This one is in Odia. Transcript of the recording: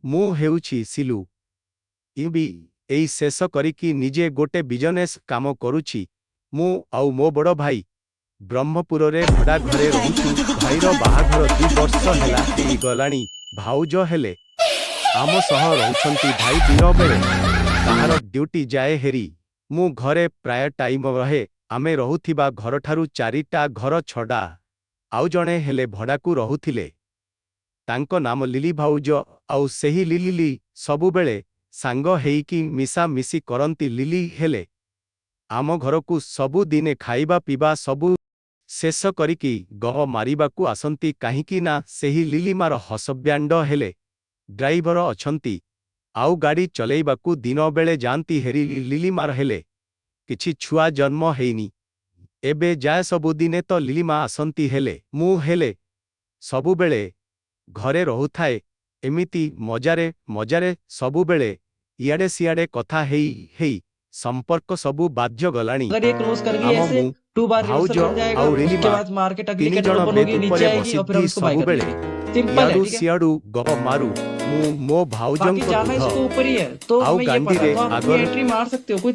ମୁଁ ହେଉଛି ସିଲୁ। ଇବି ଏଇ ଶେଷ କରିକି ନିଜେ ଗୋଟେ ବିଜନେସ୍ କାମ କରୁଛି। ମୁଁ ଆଉ ମୋ ବଡ଼ ଭାଇ ବ୍ରହ୍ମପୁରରେ ଭଡ଼ା ଘରେ ରହୁଛୁ। ଭାଇର ବାହାଘର 2 ବର୍ଷ ହେଲା ହେଇଗଲାଣି। ଭାଉଜ ହେଲେ ଆମ ସହ ରହୁଛନ୍ତି। ଭାଇ ଦିନ ବେଳେ କାହାର ଡ୍ୟୁଟି ଯାଏ ହେରି। ମୁଁ ଘରେ ପ୍ରାୟ ଟାଇମ ରହେ। ଆମେ ରହୁଥିବା ଘରଠାରୁ 4ଟା ଘର ଛଡ଼ା ଆଉ ଜଣେ ହେଲେ ଭଡ଼ାକୁ ରହୁଥିଲେ। ତାଙ୍କ ନାମ ଲିଲି ଭାଉଜ। ଆଉ ସେହି ଲିଲି ସବୁବେଳେ ସାଙ୍ଗ ହେଇକି ମିଶାମିଶି କରନ୍ତି। ଲିଲି ହେଲେ ଆମ ଘରକୁ ସବୁ ଦିନେ ଖାଇବା ପିଇବା ସବୁ ଶେଷ କରିକି ଗହ ମାରିବାକୁ ଆସନ୍ତି। କାହିଁକି ନା ସେହି ଲିଲିମାର ହସବ୍ୟାଣ୍ଡ ହେଲେ ଡ୍ରାଇଭର ଅଛନ୍ତି। ଆଉ ଗାଡ଼ି ଚଲେଇବାକୁ ଦିନ ବେଳେ ଯାଆନ୍ତି ହେରି। ଲିଲିମାର ହେଲେ କିଛି ଛୁଆ ଜନ୍ମ ହେଇନି ଏବେ ଯାଏ। ସବୁଦିନେ ତ ଲିଲିମା ଆସନ୍ତି ହେଲେ ମୁଁ ହେଲେ ସବୁବେଳେ ଘରେ ରହୁଥାଏ। ଏମିତି ମଜାରେ ସବୁବେଳେ ଇଆଡ଼େ ସିଆଡ଼େ କଥା ହେଇ ସମ୍ପର୍କ ସବୁ ବାଧ୍ୟ ଗଲାଣି। अगर ये क्लोज कर गई ଆମ ऐसे ମୁଁ 2 बार ଭାଉଜ रिवर्सल कर जाएगा, ଆଉ उसके ରିଲିମା बाद मार्केट अगली 3 कैंडल ଜଣ ओपन ବେଡ୍ होगी, ଉପରେ नीचे आएगी और फिर ବସିକି हम इसको बाय कर ସବୁବେଳେ लेंगे। सिंपल है, ଇଆଡ଼ୁ ठीक है। ସିଆଡ଼ୁ ଗପ ମାରୁ। ମୁଁ ମୋ बाकी ଭାଉଜଙ୍କ जाना ଦୁଧ इसको ऊपर ही है, तो ଆଉ हमें ये पता है, ଗାଣ୍ଡିରେ तो आप अपनी ଆଗରେ एंट्री मार सकते हो, कोई